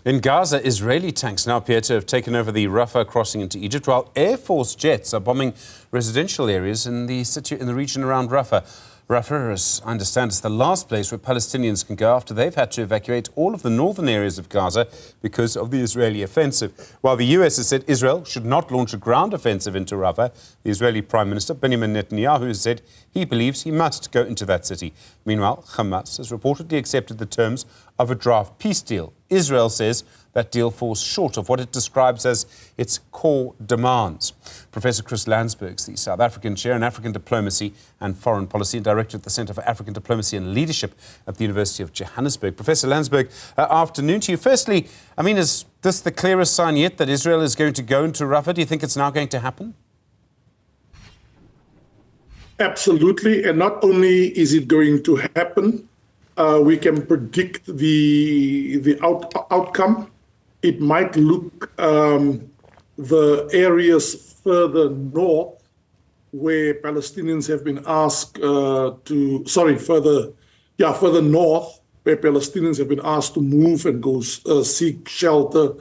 In Gaza, Israeli tanks now appear to have taken over the Rafah Crossing into Egypt, while Air Force jets are bombing residential areas in the region around Rafah. Rafah, as I understand, is the last place where Palestinians can go after they've had to evacuate all of the northern areas of Gaza because of the Israeli offensive. While the US has said Israel should not launch a ground offensive into Rafah, the Israeli Prime Minister Benjamin Netanyahu has said he believes he must go into that city. Meanwhile, Hamas has reportedly accepted the terms of a draft peace deal. Israel says that deal falls short of what it describes as its core demands. Professor Chris Landsberg is the South African Chair in African Diplomacy and Foreign Policy and Director at the Centre for African Diplomacy and Leadership at the University of Johannesburg. Professor Landsberg, afternoon to you. Firstly, I mean, is this the clearest sign yet that Israel is going to go into Rafah? Do you think it's now going to happen? Absolutely. And not only is it going to happen, we can predict the outcome. It might look the areas further north where Palestinians have been asked further north where Palestinians have been asked to move and go seek shelter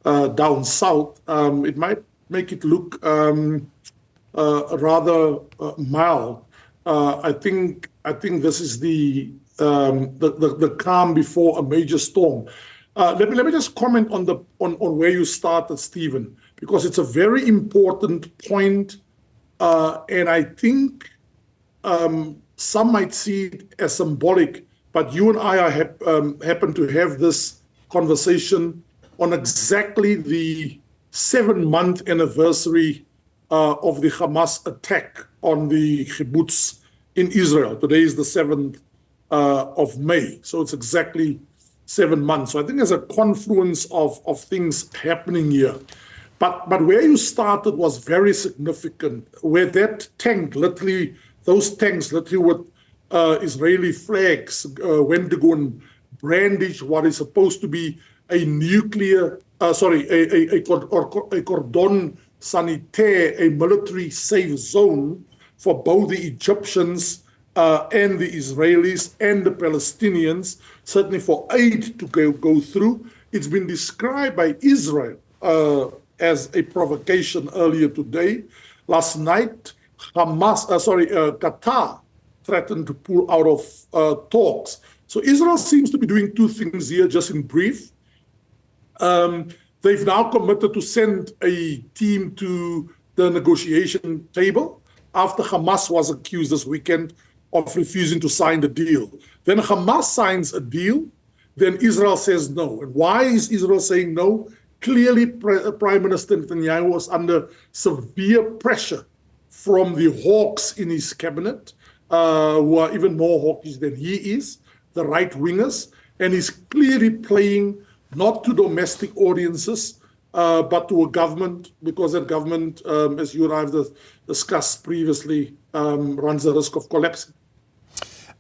down south. It might make it look rather mild. I think this is the calm before a major storm. Let me just comment on where you started, Stephen, because it's a very important point, and I think some might see it as symbolic, but you and I happen to have this conversation on exactly the 7-month anniversary of the Hamas attack on the kibbutz in Israel. Today is the 7th of May, so it's exactly 7 months. So I think there's a confluence of things happening here. But where you started was very significant, where that tank, those tanks with Israeli flags went to go and brandish what is supposed to be a cordon sanitaire, a military safe zone for both the Egyptians and the Israelis and the Palestinians, certainly for aid to go through. It's been described by Israel as a provocation earlier today. Last night, Qatar threatened to pull out of talks. So Israel seems to be doing two things here, just in brief. They've now committed to send a team to the negotiation table after Hamas was accused this weekend of refusing to sign the deal. Then Hamas signs a deal, then Israel says no. And why is Israel saying no? Clearly, Prime Minister Netanyahu was under severe pressure from the hawks in his cabinet, who are even more hawkish than he is, the right-wingers, and he's clearly playing not to domestic audiences, but to a government, because that government, as you and I have discussed previously, runs the risk of collapsing.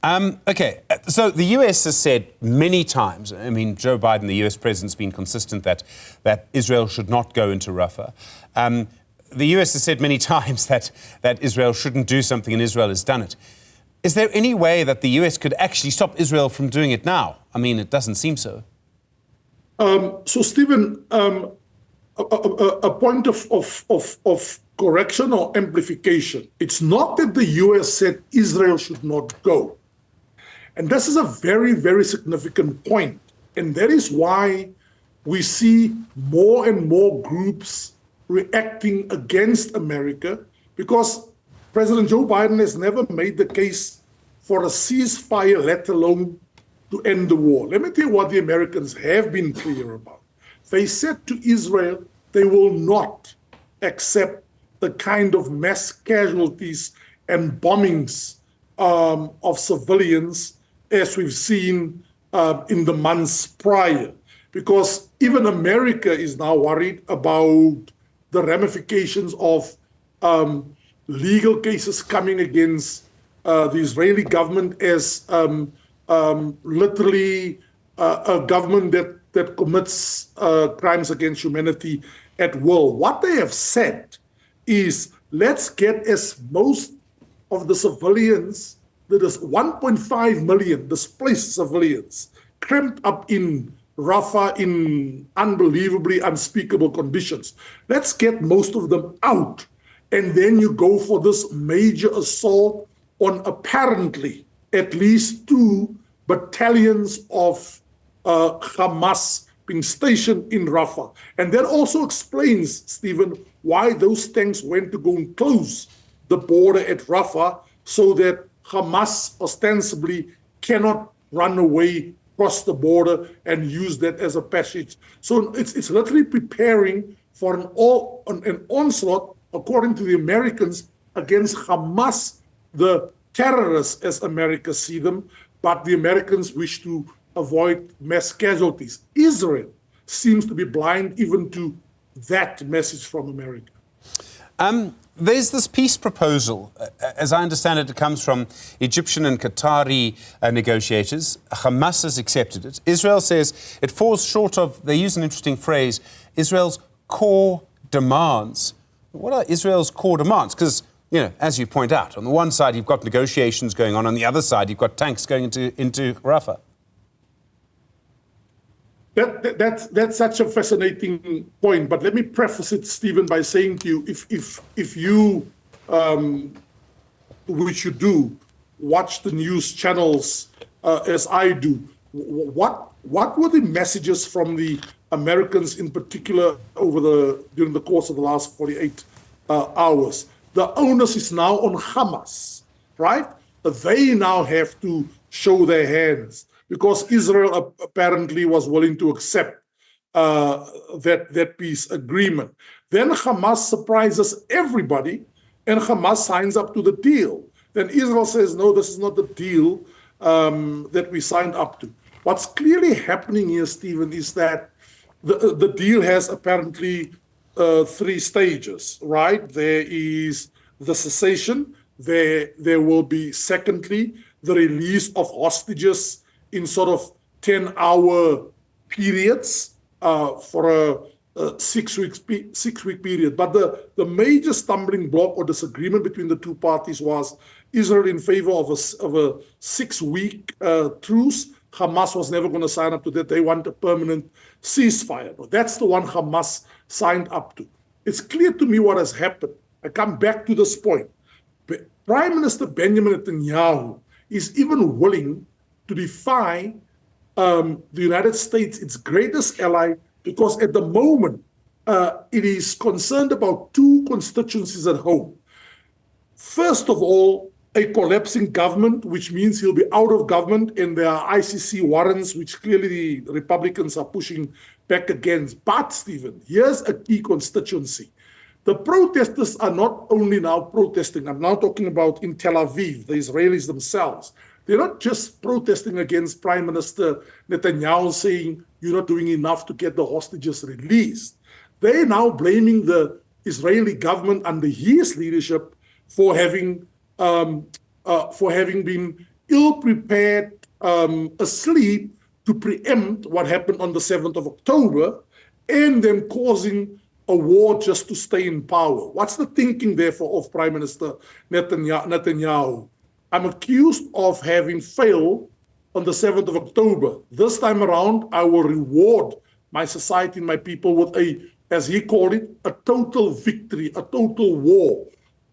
Okay, so the US has said many times, I mean, Joe Biden, the US president's been consistent that Israel should not go into Rafah. The US has said many times that Israel shouldn't do something, and Israel has done it. Is there any way that the US could actually stop Israel from doing it now? I mean, it doesn't seem so. So, Stephen, a point of correction or amplification. It's not that the US said Israel should not go. And this is a very, very significant point. And that is why we see more and more groups reacting against America, because President Joe Biden has never made the case for a ceasefire, let alone to end the war. Let me tell you what the Americans have been clear about. They said to Israel they will not accept the kind of mass casualties and bombings of civilians as we've seen in the months prior, because even America is now worried about the ramifications of legal cases coming against the Israeli government as literally a government that commits crimes against humanity at will. What they have said is, let's get as most of the civilians, that is 1.5 million displaced civilians, cramped up in Rafah in unbelievably unspeakable conditions. Let's get most of them out. And then you go for this major assault on apparently at least 2 battalions of Hamas being stationed in Rafah. And that also explains, Stephen, why those tanks went to go and close the border at Rafah so that Hamas ostensibly cannot run away across the border and use that as a passage. So it's literally preparing for an onslaught, according to the Americans, against Hamas, the terrorists as America see them, but the Americans wish to avoid mass casualties. Israel seems to be blind even to that message from America. There's this peace proposal. As I understand it, it comes from Egyptian and Qatari negotiators. Hamas has accepted it. Israel says it falls short of, they use an interesting phrase, Israel's core demands. What are Israel's core demands? Because, you know, as you point out, on the one side you've got negotiations going on the other side you've got tanks going into Rafah. That's such a fascinating point. But let me preface it, Stephen, by saying to you, if you, which you do, watch the news channels as I do, what were the messages from the Americans in particular during the course of the last 48 hours? The onus is now on Hamas, right? They now have to show their hands, because Israel apparently was willing to accept that peace agreement. Then Hamas surprises everybody, and Hamas signs up to the deal. Then Israel says, no, this is not the deal that we signed up to. What's clearly happening here, Stephen, is that the deal has apparently 3 stages, right? There is the cessation. There will be, secondly, the release of hostages in sort of 10-hour periods for a 6-week period. But the major stumbling block or disagreement between the 2 parties was Israel in favor of a 6-week truce. Hamas was never going to sign up to that. They want a permanent ceasefire. But that's the one Hamas signed up to. It's clear to me what has happened. I come back to this point. Prime Minister Benjamin Netanyahu is even willing to defy the United States, its greatest ally, because at the moment it is concerned about 2 constituencies at home. First of all, a collapsing government, which means he'll be out of government, and there are ICC warrants, which clearly the Republicans are pushing back against. But, Stephen, here's a key constituency. The protesters are not only now protesting, I'm now talking about in Tel Aviv, the Israelis themselves. They're not just protesting against Prime Minister Netanyahu saying you're not doing enough to get the hostages released. They're now blaming the Israeli government under his leadership for having been ill-prepared, asleep to preempt what happened on the 7th of October, and then causing a war just to stay in power. What's the thinking, therefore, of Prime Minister Netanyahu? I'm accused of having failed on the 7th of October. This time around, I will reward my society and my people with a, as he called it, a total victory, a total war,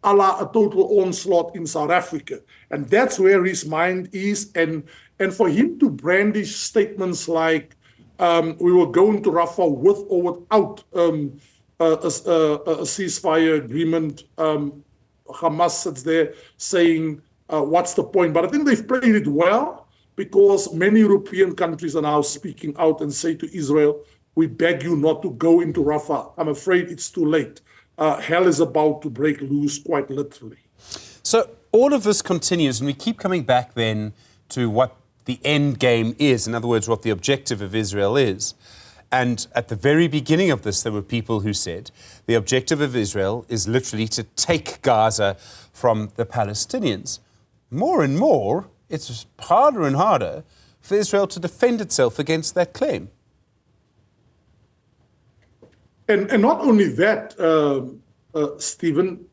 a la a total onslaught in South Africa. And that's where his mind is. And for him to brandish statements like, we will go into Rafah with or without a ceasefire agreement, Hamas sits there saying, what's the point? But I think they've played it well, because many European countries are now speaking out and say to Israel, we beg you not to go into Rafah. I'm afraid it's too late. Hell is about to break loose, quite literally. So all of this continues, and we keep coming back then to what the end game is, in other words, what the objective of Israel is. And at the very beginning of this, there were people who said the objective of Israel is literally to take Gaza from the Palestinians. More and more, it's harder and harder for Israel to defend itself against that claim. And not only that, Stephen,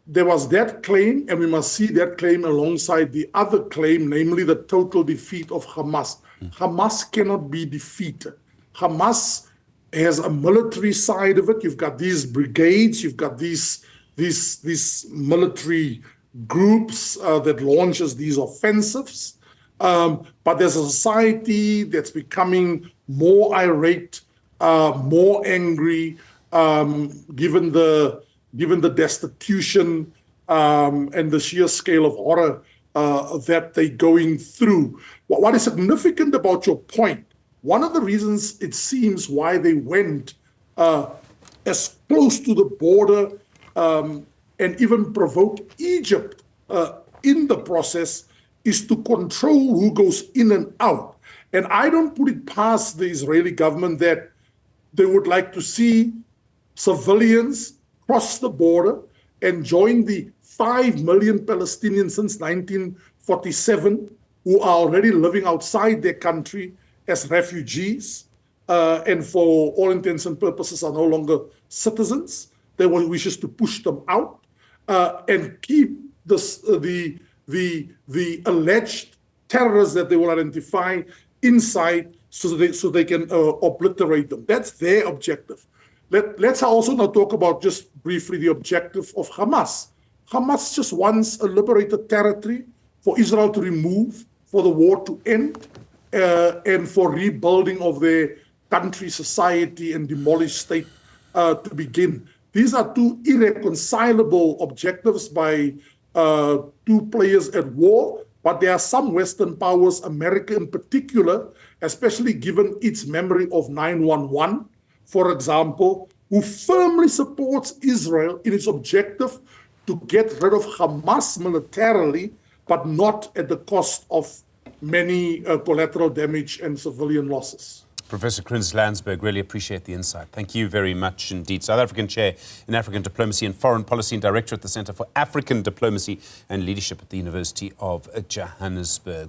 there was that claim, and we must see that claim alongside the other claim, namely the total defeat of Hamas. Hamas cannot be defeated. Hamas has a military side of it. You've got these brigades, you've got these military groups that launches these offensives. But there's a society that's becoming more irate, more angry, given the destitution and the sheer scale of horror that they're going through. What is significant about your point, one of the reasons it seems why they went as close to the border and even provoked Egypt in the process is to control who goes in and out. And I don't put it past the Israeli government that they would like to see civilians cross the border and join the 5 million Palestinians since 1947 who are already living outside their country as refugees and for all intents and purposes are no longer citizens. They wishes to push them out and keep this, the alleged terrorists that they will identify inside so they can obliterate them. That's their objective. Let's also now talk about just briefly the objective of Hamas. Hamas just wants a liberated territory for Israel to remove, for the war to end, and for rebuilding of their country, society, and demolished state to begin. These are two irreconcilable objectives by two players at war, but there are some Western powers, America in particular, especially given its memory of 9/11, for example, who firmly supports Israel in its objective to get rid of Hamas militarily, but not at the cost of many collateral damage and civilian losses. Professor Grootes Landsberg, really appreciate the insight. Thank you very much indeed. South African Chair in African Diplomacy and Foreign Policy and Director at the Centre for African Diplomacy and Leadership at the University of Johannesburg.